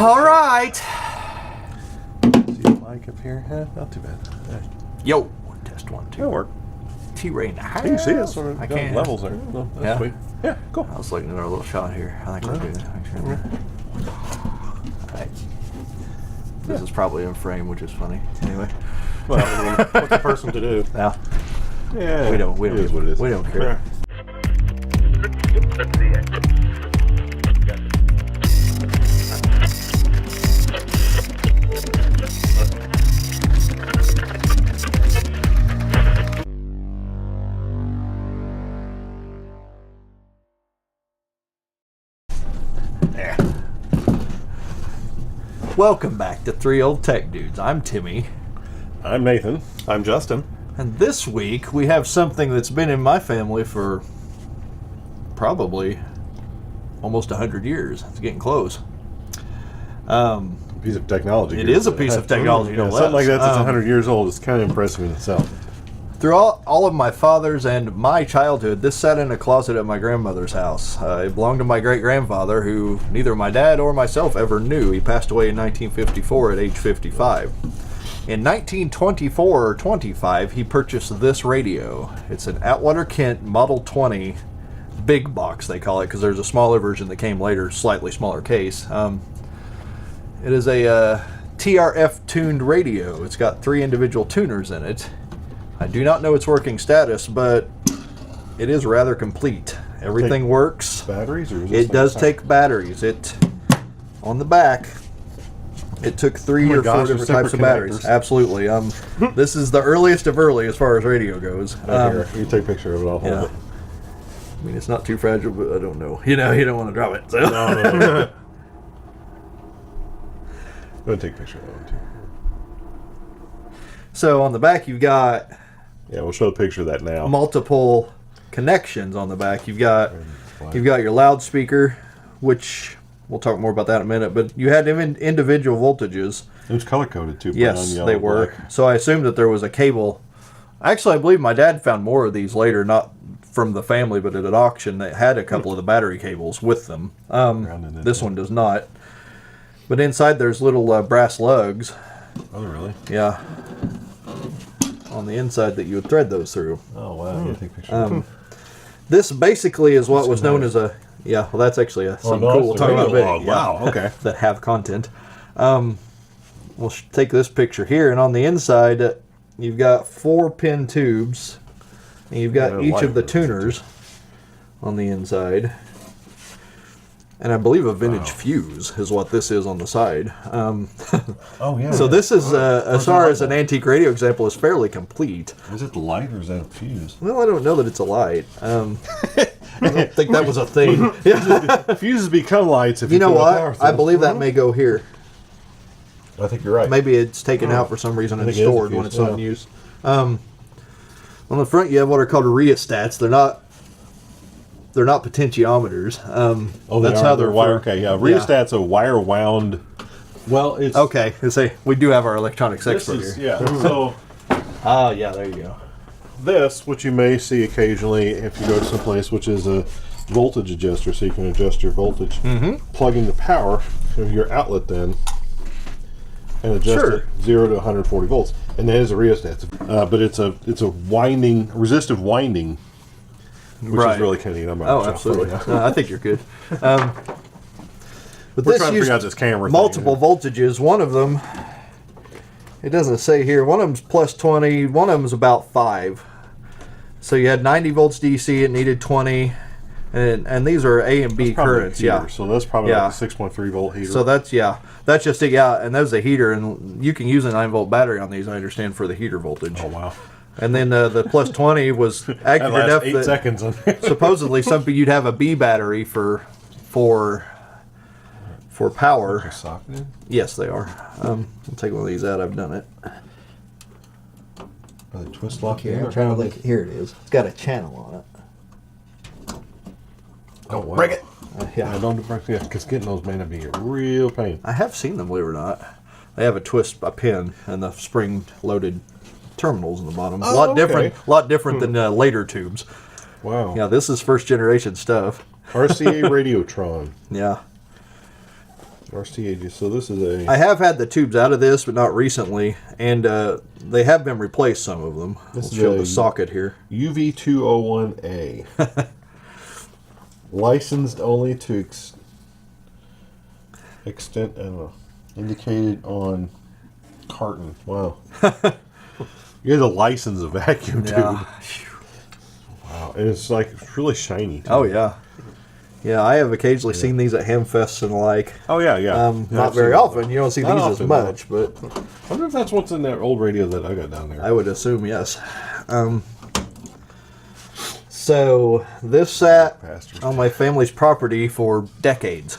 All right. See the mic up here? Not too bad. Yo, test 1, 2. It'll work. T-Ray in the house. You can see us on I the can. levels there. No, that's Yeah. sweet. Yeah, cool. I was looking at our little shot here. I think we're doing that. All right. This is probably in frame, which is funny. Anyway. Well, I mean, what's the person to do? Yeah. Yeah. We don't it is what it is. We don't care. Welcome back to Three Old Tech Dudes. I'm Timmy. I'm Nathan. I'm Justin. And this week we have something that's been in my family for probably almost 100 years. It's getting close. Piece of technology. It is a piece of technology, no less. Something like that's 100 years old. It's kind of impressive in itself. Through all of my father's and my childhood, this sat in a closet at my grandmother's house. It belonged to my great-grandfather, who neither my dad or myself ever knew. He passed away in 1954 at age 55. In 1924 or 25, he purchased this radio. It's an Atwater Kent Model 20 big box, they call it, because there's a smaller version that came later, slightly smaller case. It is a TRF-tuned radio. It's got 3 individual tuners in it. I do not know its working status, but it is rather complete. Everything works. Batteries, or is it does take batteries. On the back, it took 3 or 4 different types of batteries. Absolutely. This is the earliest of early as far as radio goes. Here, you take a picture of it. I'll hold it. I mean, it's not too fragile, but I don't know. You don't want to drop it. So. No. Go ahead and take a picture of that one too. So on the back, you've got. Yeah, we'll show a picture of that now. Multiple connections on the back. You've got your loudspeaker, which we'll talk more about that in a minute. But you had individual voltages. It was color coded too. Yes, yellow, they were. black. So I assumed that there was a cable. Actually, I believe my dad found more of these later, not from the family, but at an auction that had a couple of the battery cables with them. This one does not. But inside there's little brass lugs. Oh, really? Yeah. On the inside that you would thread those through. Oh, wow. Yeah, take a picture. This basically is what was known as a... Yeah, well, that's actually something cool we'll talk about a bit. Oh, wow, okay. That have content. We'll take this picture here, and on the inside, you've got 4-pin tubes, and you've got each of the tuners on the inside. And I believe a vintage fuse is what this is on the side. Oh, yeah. So this is, as far as an antique radio example, is fairly complete. Is it the light or is that a fuse? Well, I don't know that it's a light. I don't think that was a thing. Fuses become lights if you know put a what? power I believe that may go here. I think you're right. Maybe it's taken out for some reason and stored when it's not in use. On the front, you have what are called rheostats. They're not potentiometers. That's how they're wire. Okay, yeah. Rheostat's a wire wound. Well, it's okay. We do have our electronics expert here. Yeah. So, yeah, there you go. This, which you may see occasionally if you go to some place, which is a voltage adjuster, so you can adjust your voltage, plugging the power of your outlet then, and adjust it 0 to 140 volts. And that is a rheostat, but it's a resistive winding. Which is really kind of neat. Absolutely. I think you're good. But we're trying to figure out this camera multiple voltages. One of them, it doesn't say here, one of them's plus 20, one of them's about 5. So you had 90 volts DC, it needed 20, and these are A and B currents. Yeah. So that's probably like a 6.3 volt heater. So that's just it. Yeah, and that's a heater, and you can use a 9 volt battery on these, I understand, for the heater voltage. Oh, wow. And then the plus 20 was accurate enough 8 seconds on supposedly something you'd have a B battery for power. Socketed? Yes, they are. I'll take one of these out. I've done it. Are they twist lock? Here, I'm trying to look. Here it is. It's got a channel on it. Oh, wow. Break it. Yeah, don't break it, because getting those may not be a real pain. I have seen them, believe it or not. They have a pin, and the spring-loaded terminals in the bottom. A lot different than later tubes. Wow. Yeah, this is first generation stuff. RCA Radiotron. Yeah. RCAG. So this is a. I have had the tubes out of this, but not recently, and they have been replaced. Some of them. Let's show the socket here. UV201A. Licensed only to extent. I don't know. Indicated on carton. Wow. You had to license a vacuum tube. Wow. And it's like it's really shiny too. Oh yeah. Yeah, I have occasionally seen these at Hamfests and the like. Oh yeah. Not very often. You don't see these as much, but I wonder if that's what's in that old radio that I got down there. I would assume yes. So this sat on my family's property for decades.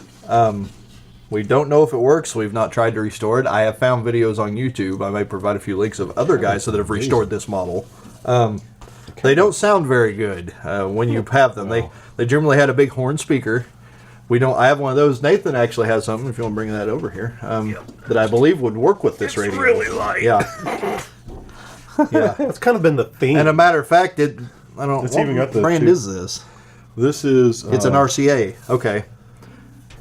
We don't know if it works. We've not tried to restore it. I have found videos on YouTube. I may provide a few links of other guys that have restored this model. They don't sound very good when you have them. They generally had a big horn speaker. We don't. I have one of those. Nathan actually has something. If you want to bring that over here, that I believe would work with this radio. Really light. Yeah. Yeah. It's kind of been the theme. And a matter of fact, I don't. It's What even got the brand two- is this? This is. It's an RCA. Okay.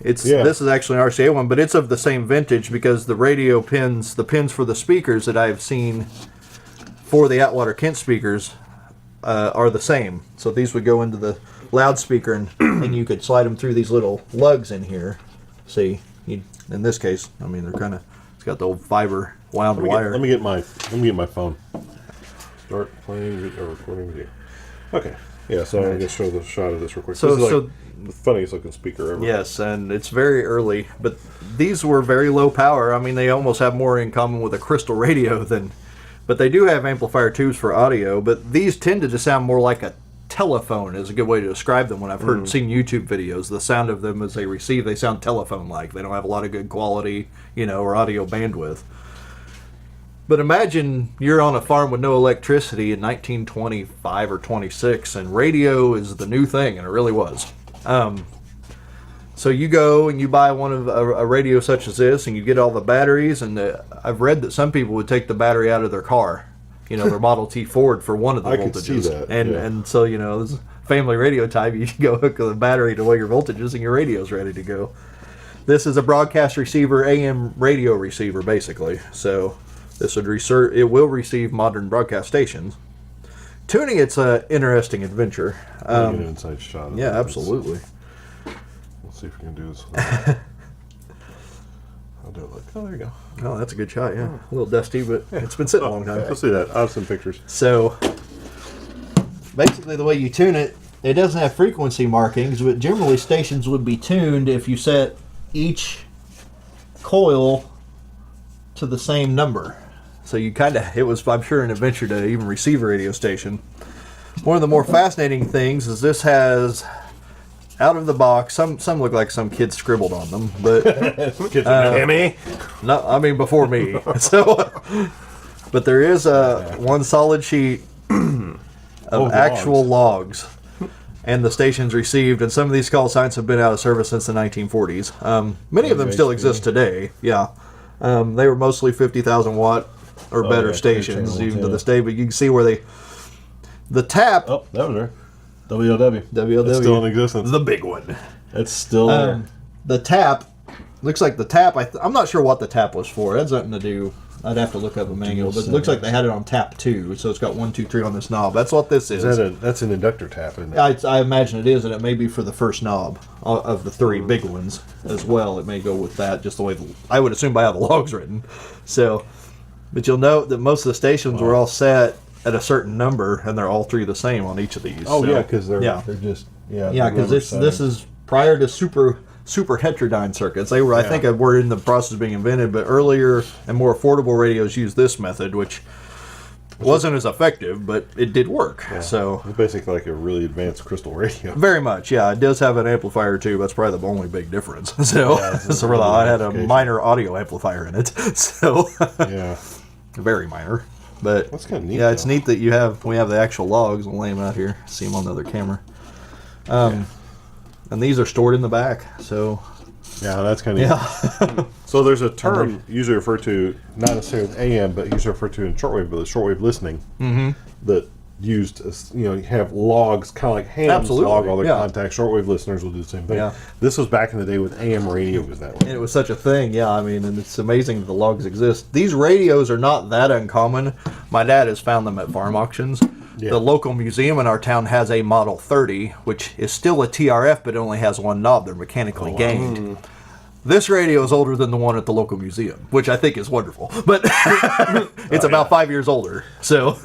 This is actually an RCA one, but it's of the same vintage because the radio pins, the pins for the speakers that I've seen for the Atwater Kent speakers are the same. So these would go into the loudspeaker, and you could slide them through these little lugs in here. See, in this case, I mean they're kind of. It's got the old fiber wound wire. Let me get my phone. Start playing or recording video. Okay. Yeah, so I'm going to show the shot of this real quick. So- this is so- like the funniest looking speaker ever. Yes, and it's very early, but these were very low power. I mean, they almost have more in common with a crystal radio than, but they do have amplifier tubes for audio, but these tended to sound more like a telephone is a good way to describe them. When I've seen YouTube videos, the sound of them as they receive, they sound telephone-like. They don't have a lot of good quality, or audio bandwidth. But imagine you're on a farm with no electricity in 1925 or 26, and radio is the new thing, and it really was. So you go and you buy one of a radio such as this, and you get all the batteries. And I've read that some people would take the battery out of their car, their Model T Ford for one of the I voltages. could see that, And so this is family radio type. You can go hook the battery to one of your voltages, and your radio's ready to go. This is a broadcast receiver, AM radio receiver, basically. So this would it will receive modern broadcast stations. Tuning it's an interesting adventure. Get an inside shot of Yeah, it. absolutely. Let's see if we can do this. I'll do it like. Oh, there you go. Oh, that's a good shot, yeah. A little dusty, but it's been sitting a long time. Let's see that. I have some pictures. So, basically the way you tune it, it doesn't have frequency markings, but generally stations would be tuned if you set each coil to the same number. So it was, I'm sure, an adventure to even receive a radio station. One of the more fascinating things is this has, out of the box, some look like some kid scribbled on them, but Timmy? no, I mean before me. So, but there is one solid sheet of actual logs, and the stations received. And some of these call signs have been out of service since the 1940s. Many of them still exist today. Yeah, they were mostly 50,000 watt or better stations, channels, even to this day. But you can see where the tap. Oh, that was there. WLW. WLW. It's still in existence. The big one. It's still there. The tap looks like the tap. I'm not sure what the tap was for. It has nothing to do. I'd have to look up a manual, but it looks like they had it on tap 2, so it's got 1, 2, 3 on this knob. That's what this is. That's an inductor tap, isn't it? I imagine it is, and it may be for the first knob of the 3 big ones as well. It may go with that, just the way I would assume by how the log's written. So, but you'll note that most of the stations were all set at a certain number, and they're all 3 the same on each of these. Oh, so, yeah, because they're just because this is prior to super heterodyne circuits. They were, I think, were in the process of being invented, but earlier and more affordable radios used this method, which wasn't as effective, but it did work. Yeah. So it's basically like a really advanced crystal radio. very much, yeah. It does have an amplifier too. That's probably the only big difference. So, I had a minor audio amplifier in it. So Yeah. very minor, but That's kind of neat. yeah, it's neat that we have the actual logs. I'll lay them out here. See them on the other camera. And these are stored in the back. So Yeah, that's kind of yeah. So there's a term usually referred to, not necessarily in AM, but usually referred to in shortwave, but the shortwave listening, that used, you have logs, kind of like hams Absolutely, log all their yeah. contacts. Shortwave listeners will do the same thing. Yeah. This was back in the day with AM radio was that way. And it was such a thing, yeah. I mean, and it's amazing that the logs exist. These radios are not that uncommon. My dad has found them at farm auctions. Yeah. The local museum in our town has a Model 30, which is still a TRF, but it only has one knob. They're mechanically gained. This radio is older than the one at the local museum, which I think is wonderful. But it's about 5 years older. So,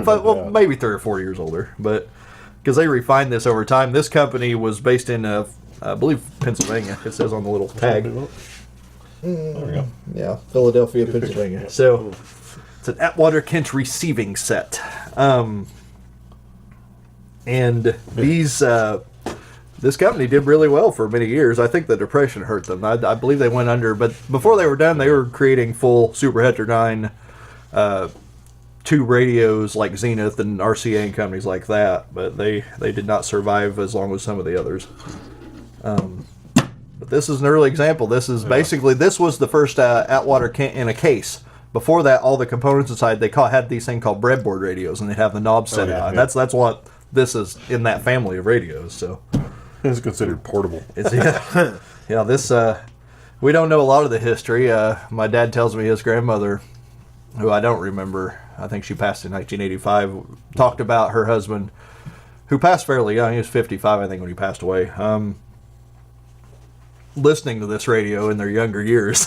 well, maybe 3 or 4 years older. But because they refined this over time. This company was based in, I believe, Pennsylvania. It says on the little tag. There we go. Yeah, Philadelphia, Pennsylvania. So it's an Atwater Kent receiving set. And these... this company did really well for many years. I think the Depression hurt them. I believe they went under, but before they were done, they were creating full super heterodyne tube radios like Zenith and RCA and companies like that, but they did not survive as long as some of the others. But this is an early example. This is basically, this was the first Atwater Kent in a case. Before that, all the components inside, they had these thing called breadboard radios, and they'd have the knobs set out. And that's what this is in that family of radios, so... It's considered portable. Yeah, this, we don't know a lot of the history. My dad tells me his grandmother, who I don't remember, I think she passed in 1985, talked about her husband, who passed fairly young. He was 55, I think, when he passed away. Listening to this radio in their younger years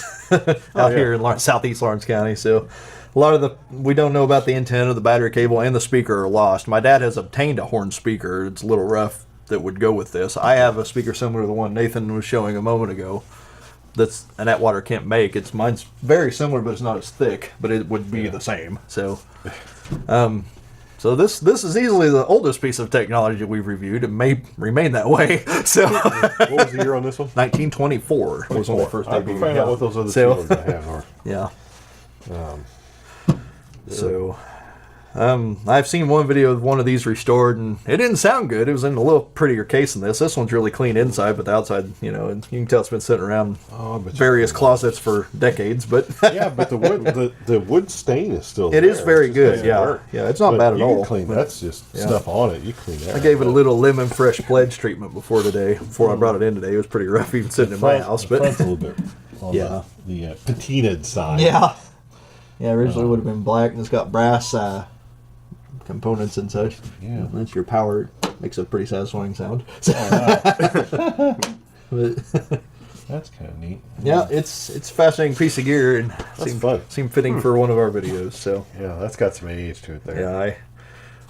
out here in southeast Lawrence County. So a lot of we don't know about the antenna, the battery cable, and the speaker are lost. My dad has obtained a horn speaker. It's a little rough that would go with this. I have a speaker similar to the one Nathan was showing a moment ago. That's an Atwater Kent make. Mine's very similar, but it's not as thick. But it would be the same. So, so this is easily the oldest piece of technology that we've reviewed. It may remain that way. So, What was the year on this one? 1924 was when the first I debuted. can find out what those other So- two ones I have are. Yeah. So, I've seen one video of one of these restored, and it didn't sound good. It was in a little prettier case than this. This one's really clean inside, but the outside, and you can tell it's been sitting around various closets for decades. But Yeah, but the wood stain is still it there. is very It's just good. doesn't Yeah, work. yeah, it's not But bad at you all. can clean. That's just stuff on it. You clean that. I gave it a little lemon fresh pledge treatment before I brought it in today. It was pretty rough even sitting in my house, The but front's a little bit on Yeah. the patinaed side. yeah, originally it would have been black, and it's got brass components and such. Yeah. That's your power. Makes a pretty satisfying sound. Oh, wow. But, That's kind of neat. yeah, it's a fascinating piece of gear, and fun. seemed fitting for one of our videos. So Yeah, that's got some age to it there. yeah,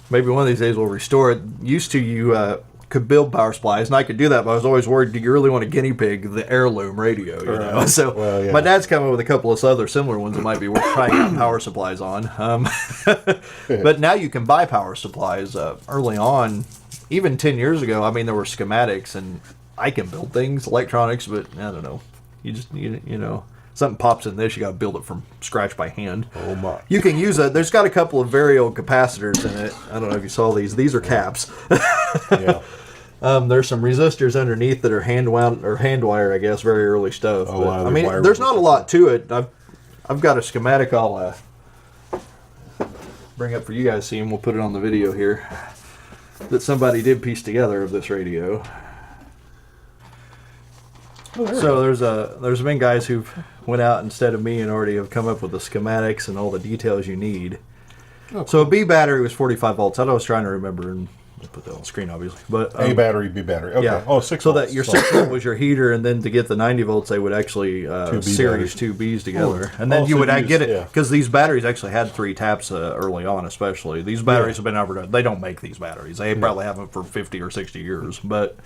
maybe one of these days we'll restore it. Used to you could build power supplies, and I could do that, but I was always worried, do you really want to guinea pig the Heirloom radio, you know? So Well, yeah. my dad's come up with a couple of other similar ones that might be worth trying out power supplies on. But now you can buy power supplies. Early on, even 10 years ago, I mean, there were schematics, and I can build things, electronics, but I don't know. You just, something pops in this, you got to build it from scratch by hand. Oh my. You can use it. There's got a couple of very old capacitors in it. I don't know if you saw these. These are caps. Yeah. There's some resistors underneath that are hand wound or hand wire, I guess, very early stuff. Oh, But, wow, I mean, wire there's not a resistors. lot to it. I've got a schematic I'll bring up for you guys to see, and we'll put it on the video here, that somebody did piece together of this radio. So there's been guys who've went out instead of me and already have come up with the schematics and all the details you need. So a B battery was 45 volts. That I was trying to remember, and I'll put that on the screen, obviously. But A battery, B battery. Okay. yeah. Oh, 6 So volts. that your 6 volt was your heater, and then to get the 90 volts, they would actually B series batteries. 2 Bs together, Oh. and then Oh, you so would you get use- it yeah. because these batteries actually had 3 taps early on, especially these batteries have been overdone. They don't make these batteries. They probably haven't for 50 or 60 years, but.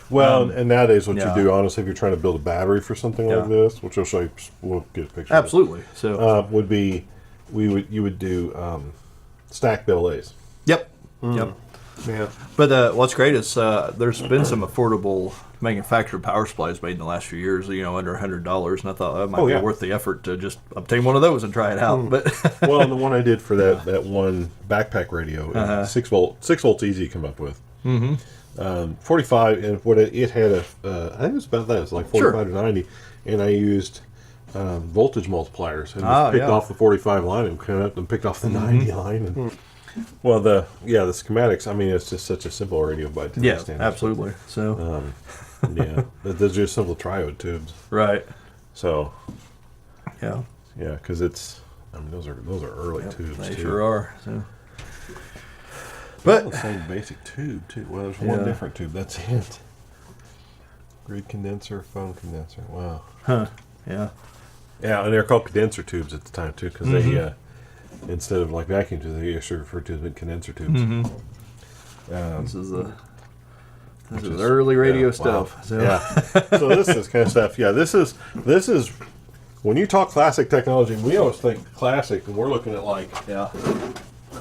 Well, and nowadays what yeah. you do, honestly, if you're trying to build a battery for something Yeah. like this, which I'll show you, we'll get a picture of it, Absolutely. So. would be, you would do stack BLAs. Yep. Yep. Yeah. But what's great is there's been some affordable manufactured power supplies made in the last few years, under $100, and I thought that might be yeah. worth the effort to just obtain one of those and try it out. But Well, and the one I did for that one backpack radio, 6 volts easy to come up with. Mm-hmm. 45, and what it had I think it was about that. It's like 45 to 90, and I used voltage multipliers and just picked off the 45 line and came up and picked off the 90 line. And Well, the schematics. I mean, it's just such a simple radio by today's standards. Absolutely. So, Yeah, those are just simple triode tubes. right. So, Yeah. yeah, because it's. I mean, those are early tubes. They too. sure are. So. But But the same basic tube too. Well, there's one Yeah. different tube. That's it. Grid condenser, phone condenser. Wow. yeah. Yeah, and they're called condenser tubes at the time too, because they instead of like vacuum tubes, they actually referred to them as condenser tubes. This is Which is- early radio yeah, wow. stuff. So. Yeah. So this is kind of stuff. Yeah, this is when you talk classic technology, we always think classic, and we're looking at like Yeah.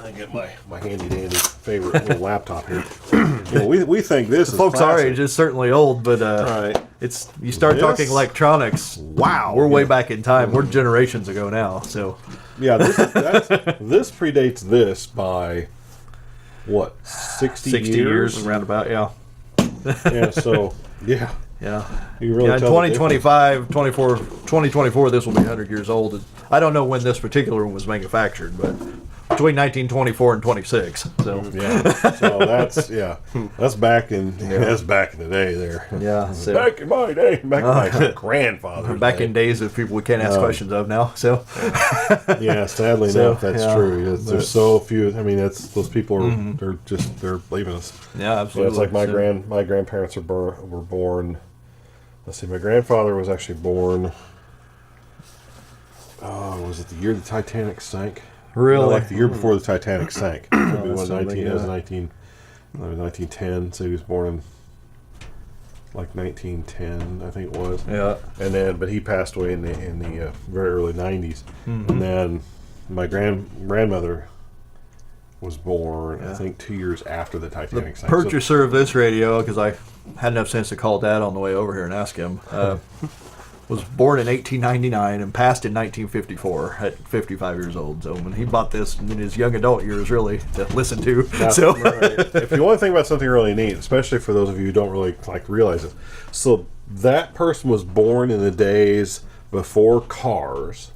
I get my handy dandy favorite little laptop here. You know, we think this is Folks our classic. age is certainly old, but Right. it's you start This- talking electronics. Wow. We're way Yeah. back in time. We're generations ago now. So Yeah, this predates this by what 60 years roundabout. Yeah. Yeah, so yeah, Yeah. you really Yeah, in tell the difference. 2024, this will be 100 years old. And I don't know when this particular one was manufactured, but between 1924 and 26. So Yeah, so that's back in the day there. yeah, so Back in my day, back in my grandfather's back day. in days that people we can't ask questions of now. So Yeah, sadly So, enough, that's yeah, true. but- There's so few. I mean, those people are they're leaving us. yeah, Yeah, absolutely. it's like So, my grandparents were born. Let's see, my grandfather was actually born. Oh, was it the year the Titanic sank? Really? No, like the year before the Titanic sank. Maybe that's when something, 19, it was yeah. 1910. So he was born in like 1910, I think it was. Yeah. And then, but he passed away in the very early 90s. And then my grandmother was born, I think, 2 years after the Titanic sank. So- Purchaser of this radio, because I had enough sense to call Dad on the way over here and ask him, was born in 1899 and passed in 1954 at 55 years old. So when he bought this in his young adult years, really, to listen to. Now, So if you want to think about something really neat, especially for those of you who don't really realize it, so that person was born in the days before cars.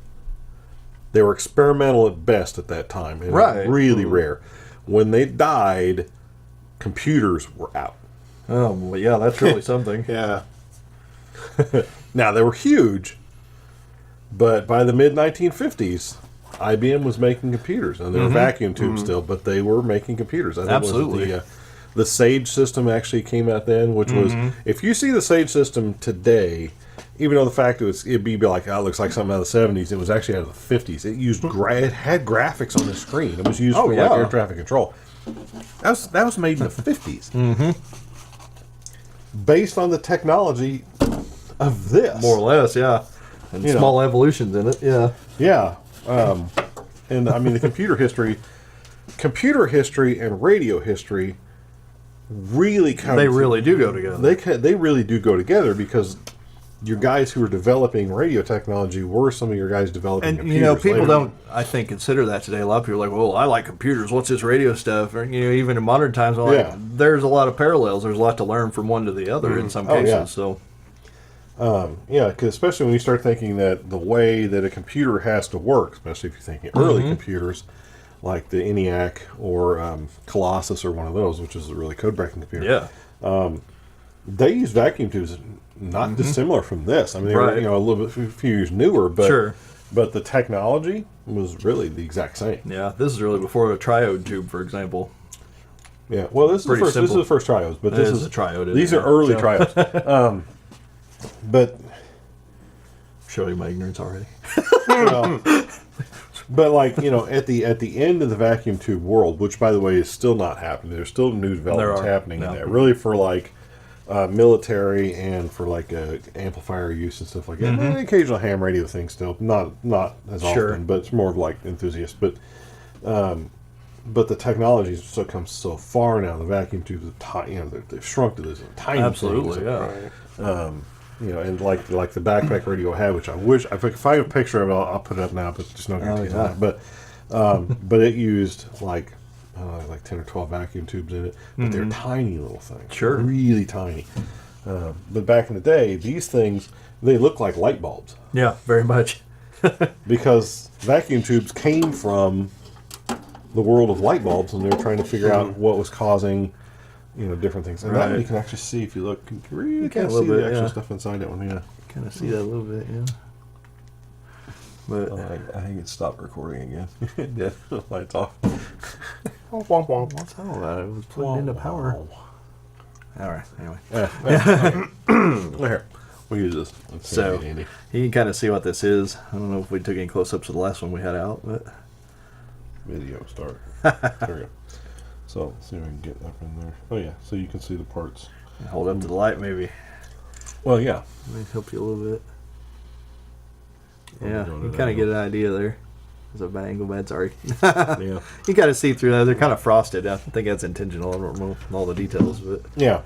They were experimental at best at that time, and Right. really rare. When they died, computers were out. oh, well, yeah, that's really something. Yeah. Now they were huge, but by the mid 1950s, IBM was making computers, and they were vacuum tubes still, but they were making computers. I think Absolutely. The Sage system actually came out then, which was, if you see the Sage system today, even though the fact it'd be like, oh, it looks like something out of the 70s, it was actually out of the 50s. It used it had graphics on the screen. It was used for yeah. like air traffic control. That was made in the 50s. Based on the technology of this. More or less, yeah. And You know. small evolutions in it, yeah. Yeah. And I mean, the computer history and radio history really kind They of... really do go together. They really do go together, because your guys who were developing radio technology were some of your guys developing And computers. you know, people later. don't, I think, consider that today. A lot of people are like, "Well, I like computers. What's this radio stuff?" Or, you know, even in modern times, I'm like, Yeah. there's a lot of parallels. There's a lot to learn from one to the other in some Oh, cases. yeah. So, Yeah, because especially when you start thinking that the way that a computer has to work, especially if you're thinking early computers, like the ENIAC or Colossus or one of those, which is a really code-breaking computer. yeah, They use vacuum tubes, not dissimilar from this. I mean, they were, Right. a little bit, a few years newer, but Sure. but the technology was really the exact same. yeah. This is really before a triode tube, for example. Yeah. Well, this is Pretty the first. This is simple. the first triodes, but this It is is a triode, isn't These it? are early So- triodes. But Showing my ignorance already. well, but like at the end of the vacuum tube world, which by the way is still not happening. There's still new developments There are, happening yeah. in that. Really for like military and for like amplifier use and stuff like that. And occasional ham radio thing still, not as Sure. often, but it's more of like enthusiasts. But the technology has so come so far now. The vacuum tubes, they've shrunk to this tiny. Absolutely, things. yeah. And like the backpack radio I had, which I wish if I find a picture of it, I'll put it up now. But just no guarantees on that. But it used like 10 or 12 vacuum tubes in it, but they're tiny little things. Sure. Really tiny. But back in the day, these things, they look like light bulbs, Yeah, very much. because vacuum tubes came from the world of light bulbs, and they were trying to figure out what was causing, different things. And that Right. you can actually see if you look. You can really can a kind of see little the bit, actual yeah. stuff inside that one. Yeah. Kind of see that a little bit, yeah. But I think it stopped recording again. It did. Lights off. what's that all about? It was plugged into power. All right. Anyway, Here, we'll use this. Let's see, so Andy. you can kind of see what this is. I don't know if we took any close-ups of the last one we had out, but Video start. There we go. So let's see if I can get up in there. Oh yeah, so you can see the parts. hold up to the light maybe. Well, yeah. Let me help you a little bit. What are we Yeah, doing you at kind of that get an idea there. It's a bad angle, bad. Sorry. Yeah. You kind of see through that. They're kind of frosted. I think that's intentional. I don't know all the details, but Yeah.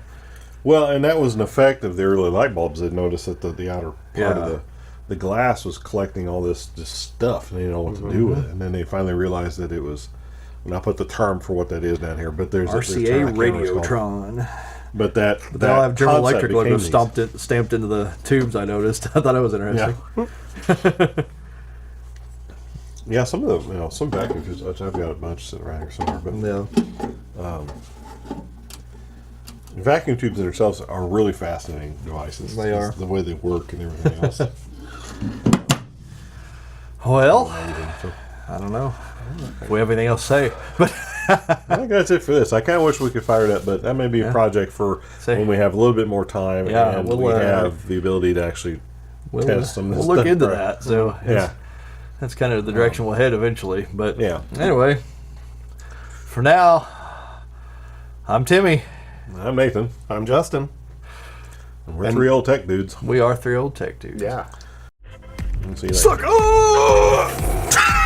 Well, and that was an effect of the early light bulbs. They'd noticed that the outer part of the glass was collecting all this stuff, and they didn't know what to do with it. And then they finally realized that it was, and I'll put the term for what that is down here, but there's RCA a term, I can't remember what it's called. Radiotron. But that They all have General concept Electric logo became these. stamped into the tubes. I noticed. I thought it was interesting. Yeah. Yeah, some of the some vacuum tubes. I've got a bunch sitting around here somewhere, but Yeah. vacuum tubes themselves are really fascinating devices. They are. The way they work and everything else. Well, So, I don't know if we have anything else to say, but I think that's it for this. I kind of wish we could fire it up, but that may be a project for Say- when we have a little bit more time Yeah, and we'll, we have the ability to actually we'll, test some of this we'll look stuff. into Right. that. So Yeah. that's kind of the direction we'll head eventually. But Yeah. anyway, for now, I'm Timmy. I'm Nathan. I'm Justin. And we're three old tech dudes. We are three old tech dudes. Yeah. We'll see you later. Suck! Oh!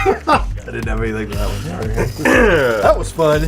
I didn't have anything for that one. That was fun.